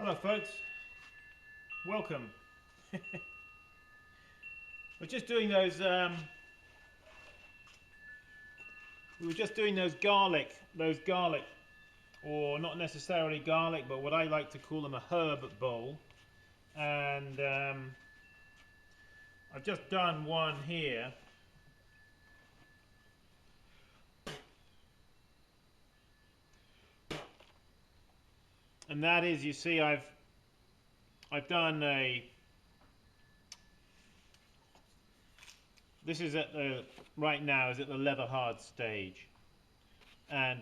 Hello folks, welcome. We're just doing those, we were just doing those garlic, or not necessarily garlic, but what I like to call them a herb bowl. And I've just done one here. And that is, you see, I've done a, this is at the, right now is at the leather hard stage, and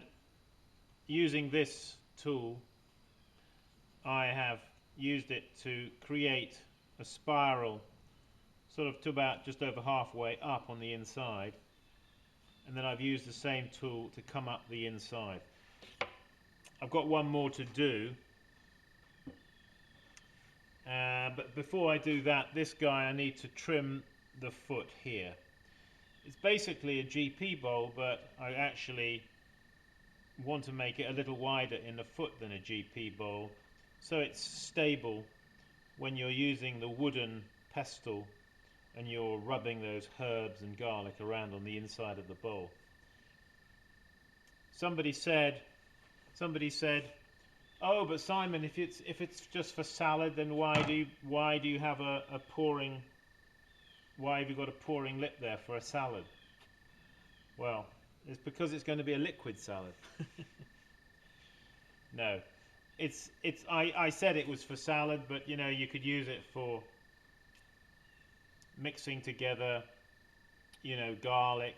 using this tool I have used it to create a spiral sort of to about just over halfway up on the inside, and then I've used the same tool to come up the inside. I've got one more to do, but before I do that, this guy I need to trim the foot here. It's basically a GP bowl, but I actually want to make it a little wider in the foot than a GP bowl, so it's stable when you're using the wooden pestle and you're rubbing those herbs and garlic around on the inside of the bowl. Somebody said, "Oh, but Simon, if it's just for salad, then why do you have a pouring? Why have you got a pouring lip there for a salad?" Well, it's because it's going to be a liquid salad. No, I said it was for salad, but you know, you could use it for mixing together, you know, garlic.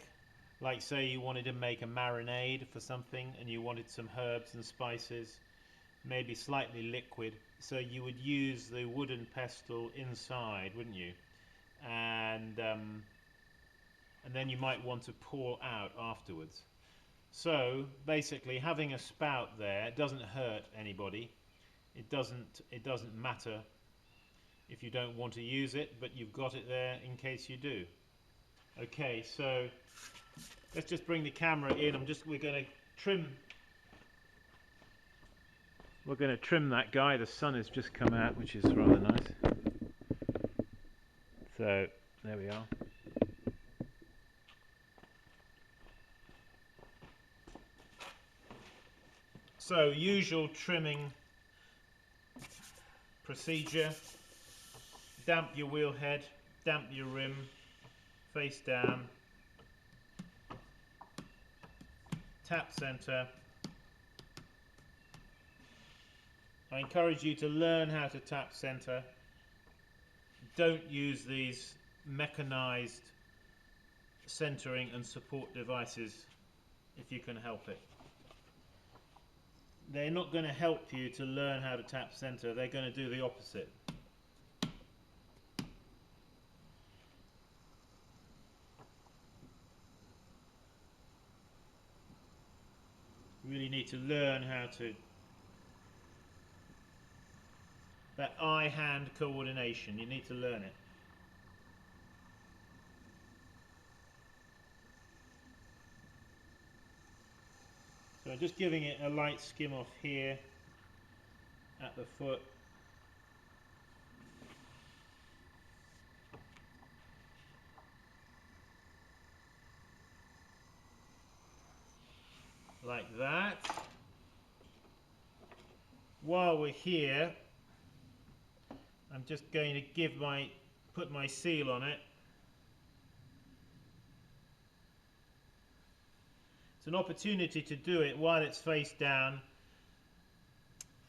Like say you wanted to make a marinade for something and you wanted some herbs and spices, maybe slightly liquid, so you would use the wooden pestle inside, wouldn't you? And then you might want to pour out afterwards. So basically, having a spout there doesn't hurt anybody. It doesn't matter if you don't want to use it, but you've got it there in case you do. Okay, so let's just bring the camera in. We're going to trim that guy. The sun has just come out, which is rather nice. So there we are. So usual trimming procedure: damp your wheel head, damp your rim, face down, tap center. I encourage you to learn how to tap center. Don't use these mechanized centering and support devices if you can help it. They're not going to help you to learn how to tap center. They're going to do the opposite. You really need to learn how to, that eye-hand coordination, you need to learn it. So I'm just giving it a light skim off here at the foot. Like that. While we're here, I'm just going to put my seal on it. It's an opportunity to do it while it's face down,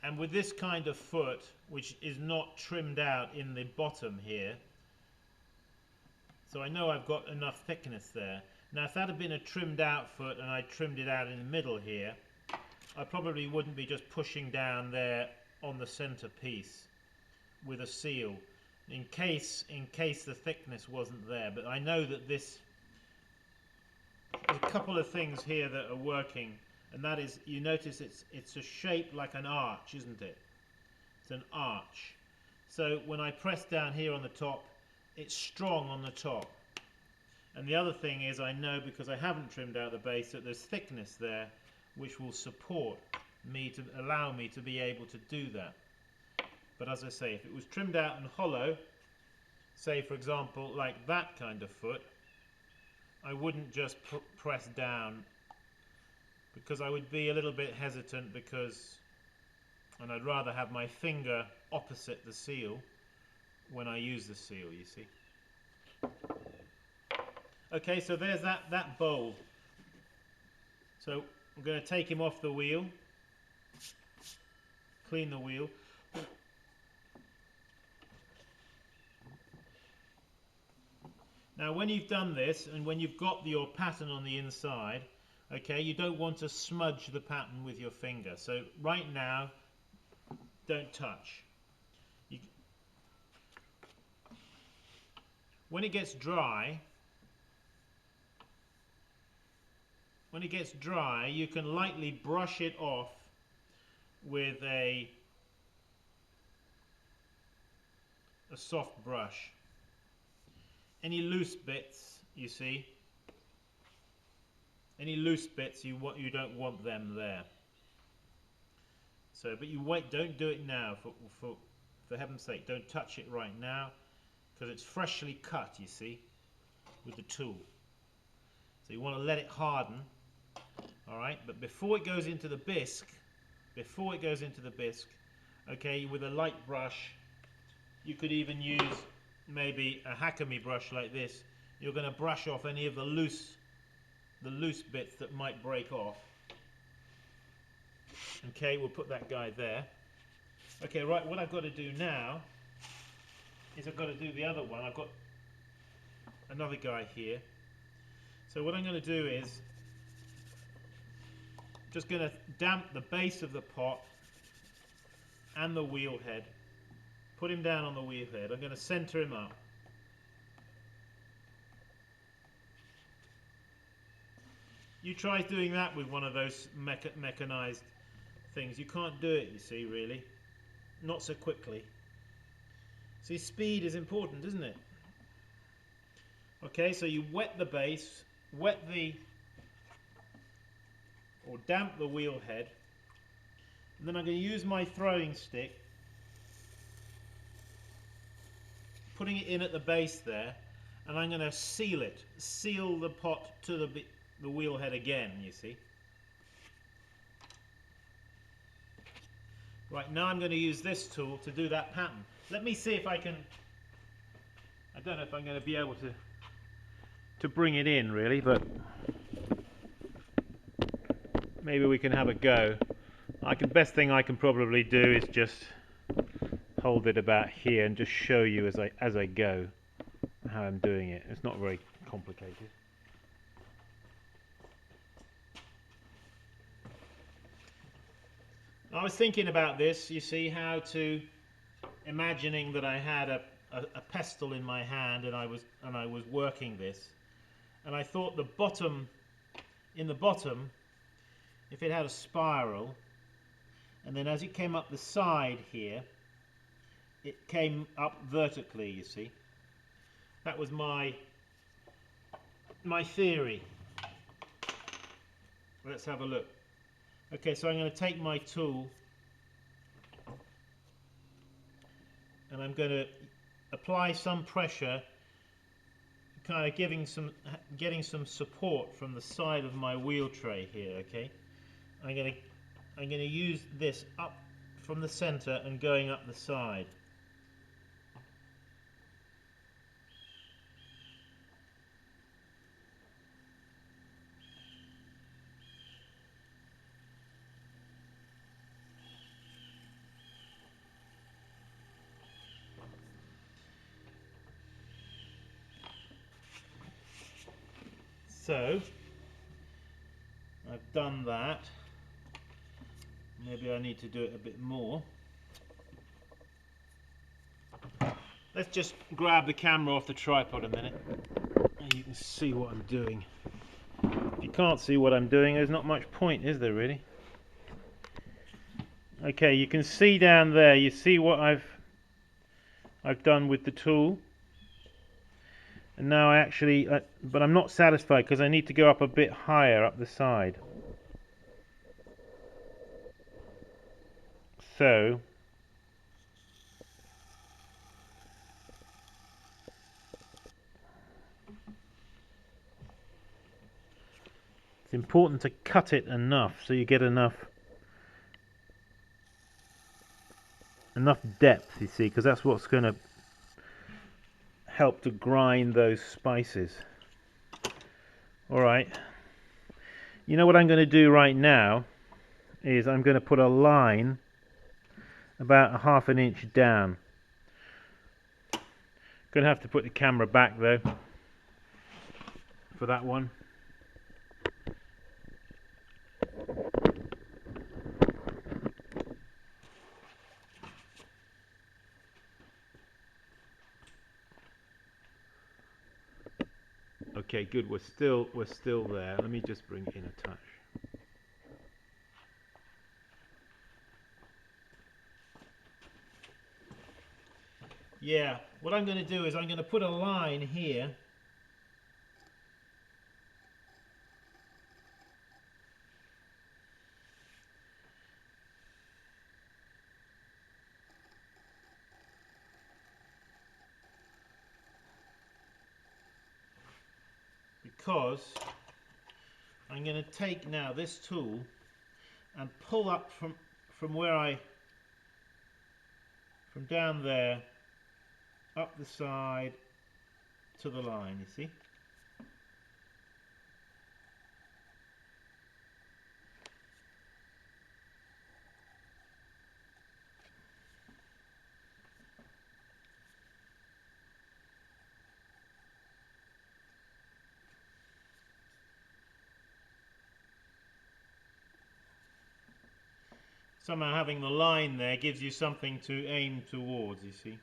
and with this kind of foot, which is not trimmed out in the bottom here, so I know I've got enough thickness there. Now if that had been a trimmed out foot and I trimmed it out in the middle here, I probably wouldn't be just pushing down there on the center piece with a seal in case the thickness wasn't there. But I know that there's a couple of things here that are working, and that is, you notice it's a shape like an arch, isn't it? It's an arch. So when I press down here on the top, it's strong on the top. And the other thing is, I know because I haven't trimmed out the base that there's thickness there which will support me, to allow me to be able to do that. But as I say, if it was trimmed out and hollow, say for example like that kind of foot, I wouldn't just press down, because I would be a little bit hesitant, and I'd rather have my finger opposite the seal when I use the seal, you see. Okay, so there's that bowl. So I'm going to take him off the wheel, clean the wheel. Now when you've done this, and when you've got your pattern on the inside, okay, you don't want to smudge the pattern with your finger. So right now, don't touch. When it gets dry, you can lightly brush it off with a soft brush. Any loose bits, you see, any loose bits, you don't want them there. So, but you wait. Don't do it now. For heaven's sake, don't touch it right now, because it's freshly cut, you see, with the tool. So you want to let it harden. All right, but before it goes into the bisque, okay, with a light brush, you could even use maybe a hackamore brush like this. You're going to brush off any of the loose bits that might break off. Okay, we'll put that guy there. Okay, right, what I've got to do now is I've got to do the other one. I've got another guy here. So what I'm going to do is just going to damp the base of the pot and the wheel head. Put him down on the wheel head. I'm going to center him up. You try doing that with one of those mechanized things. You can't do it, you see, really. Not so quickly. See, speed is important, isn't it? Okay, so you wet the base, or damp the wheel head, and then I'm going to use my throwing stick, putting it in at the base there, and I'm going to seal the pot to the wheel head again, you see. Right, now I'm going to use this tool to do that pattern. Let me see if I can, I don't know if I'm going to be able to bring it in really, but maybe we can have a go. Best thing I can probably do is just hold it about here and just show you as I go how I'm doing it. It's not very complicated. I was thinking about this, you see, imagining that I had a pestle in my hand and I was working this, and I thought in the bottom, if it had a spiral, and then as it came up the side here, it came up vertically, you see. That was my theory. Let's have a look. Okay, so I'm going to take my tool and I'm going to apply some pressure, kind of getting some support from the side of my wheel tray here. Okay, I'm going to use this up from the center and going up the side. So I've done that. Maybe I need to do it a bit more. Let's just grab the camera off the tripod a minute and you can see what I'm doing. If you can't see what I'm doing, there's not much point, is there really? Okay, you can see down there, you see what I've done with the tool. And now but I'm not satisfied because I need to go up a bit higher up the side. So It's important to cut it enough so you get enough depth, you see, because that's what's going to help to grind those spices. Alright, you know what I'm going to do right now is I'm going to put a line about a ½ an inch down. Going to have to put the camera back though for that one. Okay, good. We're still there. Let me just bring it in a touch. Yeah, what I'm going to do is I'm going to put a line here. Because I'm going to take now this tool and pull up from where from down there up the side to the line, you see. Somehow having the line there gives you something to aim towards, you see.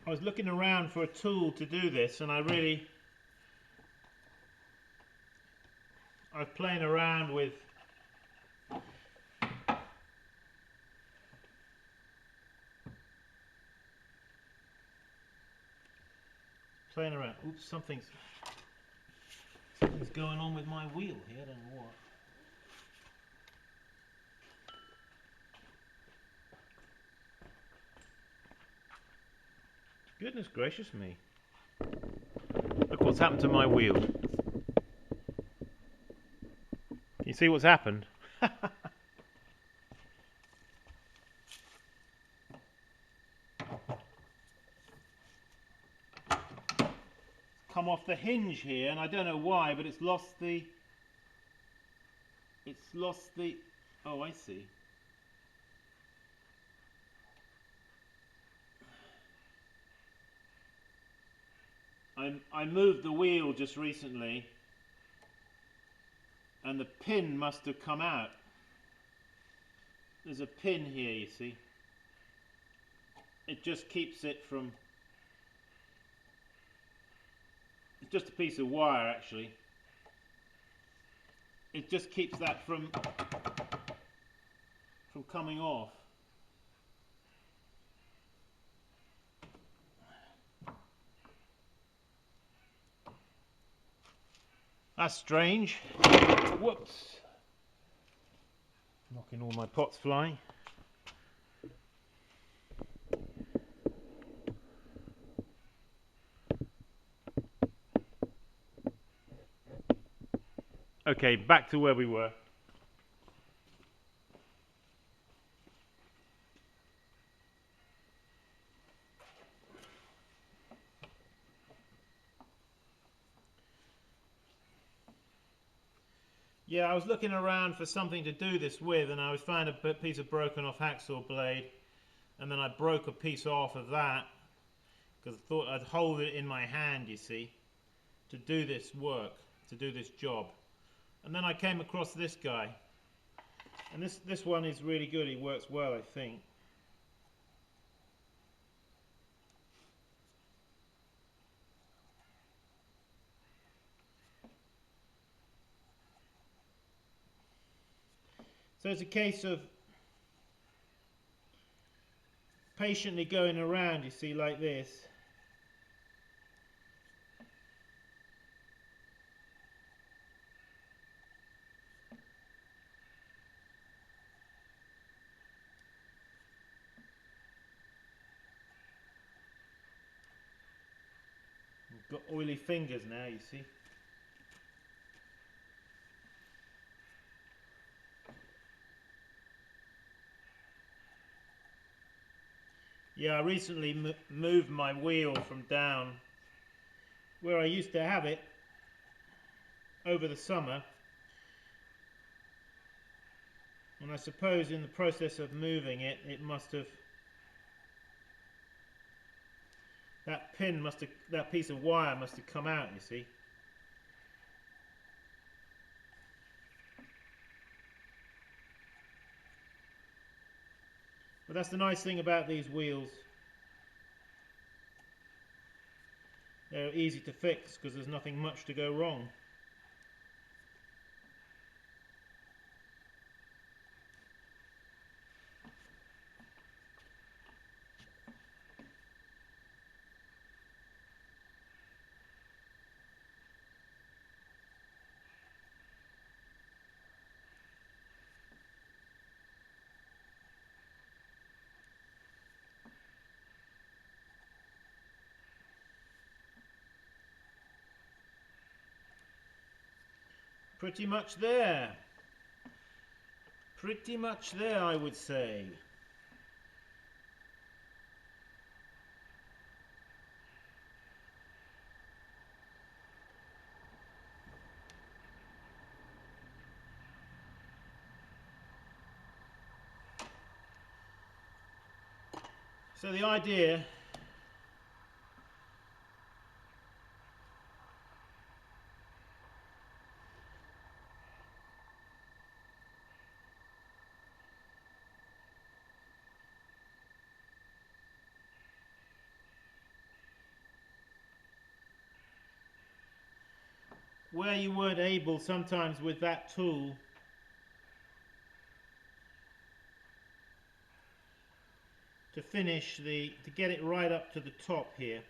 I was looking around for a tool to do this, and I was playing around with oops, something's going on with my wheel here, I don't know what. Goodness gracious me. Look what's happened to my wheel. You see what's happened? Come off the hinge here, and I don't know why, but it's lost the oh, I see. I moved the wheel just recently, and the pin must have come out. There's a pin here, you see. It just keeps it from... It's just a piece of wire, actually. It just keeps that from coming off. That's strange. Whoops. Knocking all my pots flying. Okay, back to where we were. Yeah, I was looking around for something to do this with, and I found a piece of broken off hacksaw blade, and then I broke a piece off of that because I thought I'd hold it in my hand, you see, to do this work, to do this job. And then I came across this guy, and this one is really good. He works well, I think. So it's a case of patiently going around, you see, like this. I've got oily fingers now, you see. Yeah, I recently moved my wheel from down where I used to have it over the summer, and I suppose in the process of moving it, that piece of wire must have come out, you see. But that's the nice thing about these wheels. They're easy to fix because there's nothing much to go wrong. Pretty much there. Pretty much there, I would say. So the idea where you weren't able sometimes with that tool to get it right up to the top here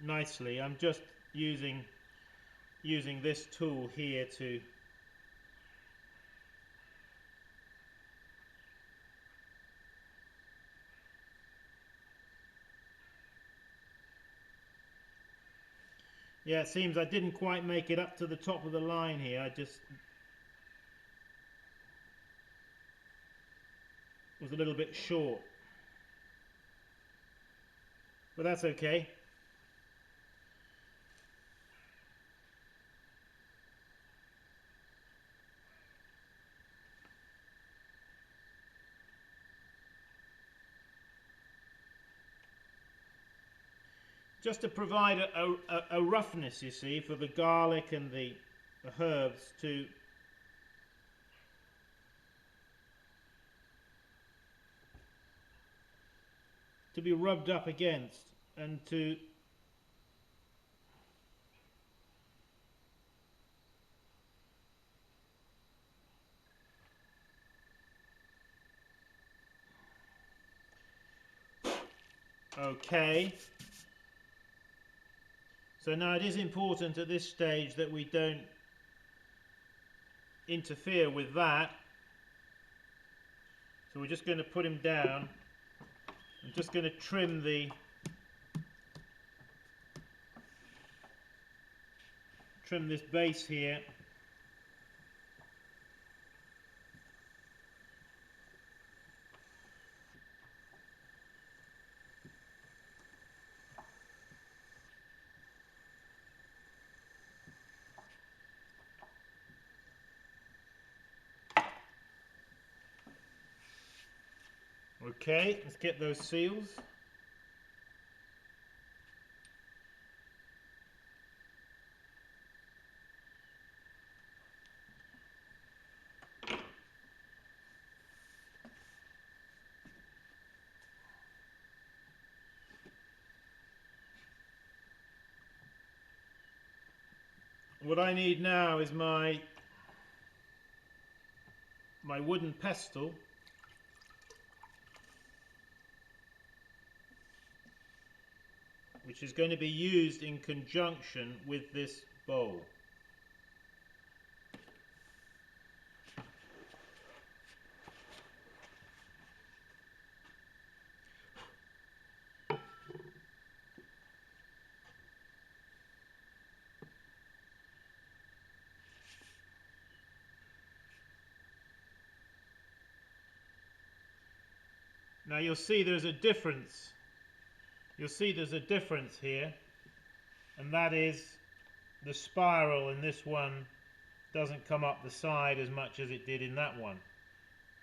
nicely. I'm just using this tool here to yeah, it seems I didn't quite make it up to the top of the line here. I just was a little bit short, but that's okay. Just to provide a roughness, you see, for the garlic and the herbs to be rubbed up against and to okay. So now it is important at this stage that we don't interfere with that. So we're just going to put him down. I'm just going to trim this base here. Okay, let's get those seals. what I need now is my wooden pestle, which is going to be used in conjunction with this bowl. Now you'll see there's a difference. You'll see there's a difference here, and that is the spiral in this one doesn't come up the side as much as it did in that one,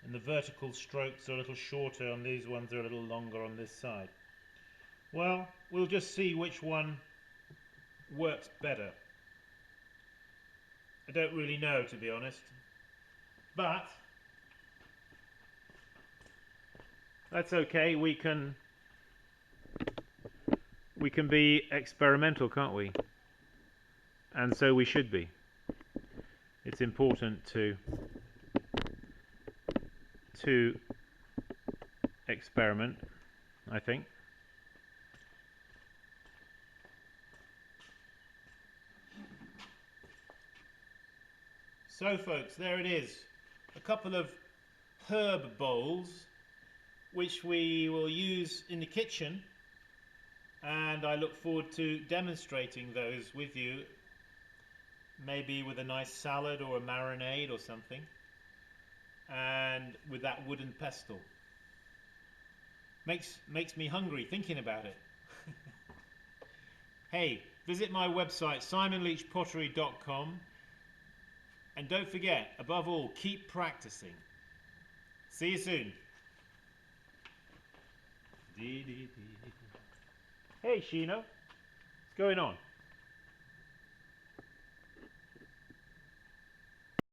and the vertical strokes are a little shorter on these ones, are a little longer on this side. Well, we'll just see which one works better. I don't really know, to be honest, but that's okay. We can be experimental, can't we? And so we should be. It's important to experiment, I think. So folks, there it is. A couple of herb bowls which we will use in the kitchen, and I look forward to demonstrating those with you, maybe with a nice salad or a marinade or something, and with that wooden pestle. Makes me hungry thinking about it. Hey, visit my website simonleachpottery.com, and don't forget, above all, keep practicing. See you soon. Hey Sheena, what's going on?